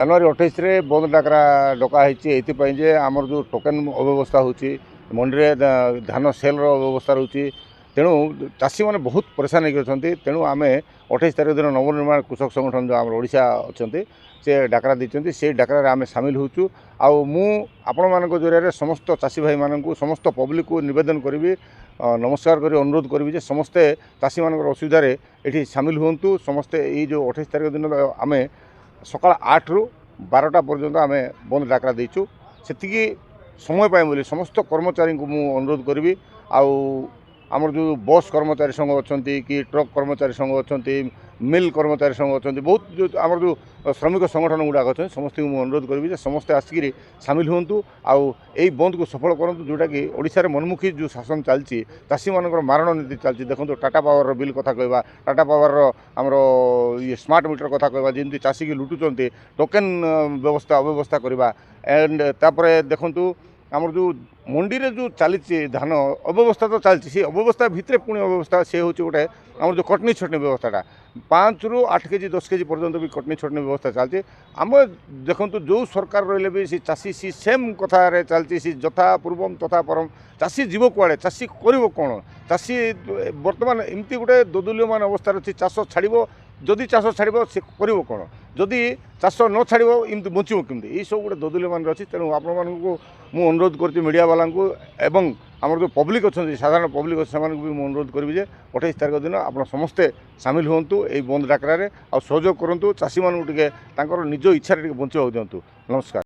ଜାନୁଆରୀ 28 ବନ୍ଦ ଡାକରା ଡକାହେଇଛି ଏଇଥିପାଇଁ ଯେ ଆମର ଯେଉଁ ଟୋକେନ୍ ଅବ୍ୟବସ୍ଥା ହେଉଛି ମଣ୍ଡିରେ ଧାନ ସେଲ୍ର ଅବ୍ୟବସ୍ଥା ରହୁଛି। ତେଣୁ ଚାଷୀମାନେ ବହୁତ ପରେଶାନ ହେଇକି ଅଛନ୍ତି। ତେଣୁ ଆମେ 28 ତାରିଖ ଦିନ ନବନିର୍ମାଣ କୃଷକ ସଂଗଠନ ଯେଉଁ ଆମର ଓଡ଼ିଶା ଅଛନ୍ତି ସେ ଡାକରା ଦେଇଛନ୍ତି। ସେଇ ଡାକରାରେ ଆମେ ସାମିଲ ହେଉଛୁ। ଆଉ ମୁଁ ଆପଣମାନଙ୍କ ଜରିଆରେ ସମସ୍ତ ଚାଷୀ ଭାଇମାନଙ୍କୁ ସମସ୍ତ ପବ୍ଲିକକୁ ନିବେଦନ କରିବି, ନମସ୍କାର କରି ଅନୁରୋଧ କରିବି ଯେ ସମସ୍ତେ ଚାଷୀମାନଙ୍କର ଅସୁବିଧାରେ ଏଠି ସାମିଲ ହୁଅନ୍ତୁ। ସମସ୍ତେ ଏଇ ଯେଉଁ 28 ତାରିଖ ଦିନ ଆମେ ସକାଳ 8ରୁ 12ଟା ପର୍ଯ୍ୟନ୍ତ ଆମେ ବନ୍ଦ ଡାକରା ଦେଇଛୁ। ସେତିକି ସମୟ ପାଇଁ ବୋଲି ସମସ୍ତ କର୍ମଚାରୀଙ୍କୁ ମୁଁ ଅନୁରୋଧ କରିବି। ଆଉ ଆମର ଯେଉଁ ବସ୍ କର୍ମଚାରୀ ସଂଘ ଅଛନ୍ତି କି ଟ୍ରକ୍ କର୍ମଚାରୀ ସଂଘ ଅଛନ୍ତି, ମିଲ୍ କର୍ମଚାରୀ ସଂଘ ଅଛନ୍ତି, ବହୁତ ଯେଉଁ ଆମର ଯେଉଁ ଶ୍ରମିକ ସଂଗଠନ ଗୁଡ଼ାକ ଅଛନ୍ତି ସମସ୍ତଙ୍କୁ ମୁଁ ଅନୁରୋଧ କରିବି ଯେ ସମସ୍ତେ ଆସିକିରି ସାମିଲ ହୁଅନ୍ତୁ ଆଉ ଏଇ ବନ୍ଦକୁ ସଫଳ କରନ୍ତୁ। ଯେଉଁଟାକି ଓଡ଼ିଶାରେ ମନମୁଖୀ ଯେଉଁ ଶାସନ ଚାଲିଛି, ଚାଷୀମାନଙ୍କର ମାରଣ ନୀତି ଚାଲିଛି। ଦେଖନ୍ତୁ ଟାଟା ପାୱାରର ବିଲ୍ କଥା କହିବା, ଟାଟା ପାୱାରର ଆମର ସ୍ମାର୍ଟ ମିଟର କଥା କହିବା, ଯେମିତି ଚାଷୀକି ଲୁଟୁଛନ୍ତି, ଟୋକେନ୍ ବ୍ୟବସ୍ଥା ଅବ୍ୟବସ୍ଥା କରିବା। ଏଣ୍ଡ ତାପରେ ଦେଖନ୍ତୁ ଆମର ଯେଉଁ ମଣ୍ଡିରେ ଯେଉଁ ଚାଲିଛି ଧାନ ଅବ୍ୟବସ୍ଥା ତ ଚାଲିଛି, ସେ ଅବ୍ୟବସ୍ଥା ଭିତରେ ପୁଣି ଅବ୍ୟବସ୍ଥା ସେ ହେଉଛି ଗୋଟେ ଆମର ଯେଉଁ କଟନୀ ଛଟନୀ ବ୍ୟବସ୍ଥାଟା 5ରୁ 8 କେଜି 10 କେଜି ପର୍ଯ୍ୟନ୍ତ ବି କଟନୀ ଛଟନୀ ବ୍ୟବସ୍ଥା ଚାଲିଛି। ଆମେ ଦେଖନ୍ତୁ ଯେଉଁ ସରକାର ରହିଲେ ବି ସେ ଚାଷୀ ସେ ସେମ୍ କଥାରେ ଚାଲିଛି, ସେ ଯଥା ପୂର୍ବମ୍ ତଥା ପରମ୍। ଚାଷୀ ଯିବ କୁଆଡ଼େ, ଚାଷୀ କରିବ କ'ଣ? ଚାଷୀ ବର୍ତ୍ତମାନ ଏମିତି ଗୋଟେ ଦୋଦୁଲ୍ୟମାନ ଅବସ୍ଥାରେ ଅଛି। ଚାଷ ଛାଡ଼ିବ, ଯଦି ଚାଷ ଛାଡ଼ିବ ସେ କରିବ କ'ଣ? ଯଦି ଚାଷ ନ ଛାଡ଼ିବ ଏମିତି ବଞ୍ଚିବ କେମିତି? ଏଇସବୁ ଗୋଟେ ଦୋଦୁଲ୍ୟମାନରେ ଅଛି। ତେଣୁ ଆପଣମାନଙ୍କୁ ମୁଁ ଅନୁରୋଧ କରୁଛି ମିଡ଼ିଆ ବାଲାଙ୍କୁ ଏବଂ ଆମର ଯେଉଁ ପବ୍ଲିକ୍ ଅଛନ୍ତି, ସାଧାରଣ ପବ୍ଲିକ୍ ଅଛି, ସେମାନଙ୍କୁ ବି ମୁଁ ଅନୁରୋଧ କରିବି ଯେ 28 ତାରିଖ ଦିନ ଆପଣ ସମସ୍ତେ ସାମିଲ ହୁଅନ୍ତୁ ଏଇ ବନ୍ଦ ଡାକରାରେ ଆଉ ସହଯୋଗ କରନ୍ତୁ। ଚାଷୀମାନଙ୍କୁ ଟିକେ ତାଙ୍କର ନିଜ ଇଚ୍ଛାରେ ଟିକେ ବଞ୍ଚିବାକୁ ଦିଅନ୍ତୁ। ନମସ୍କାର।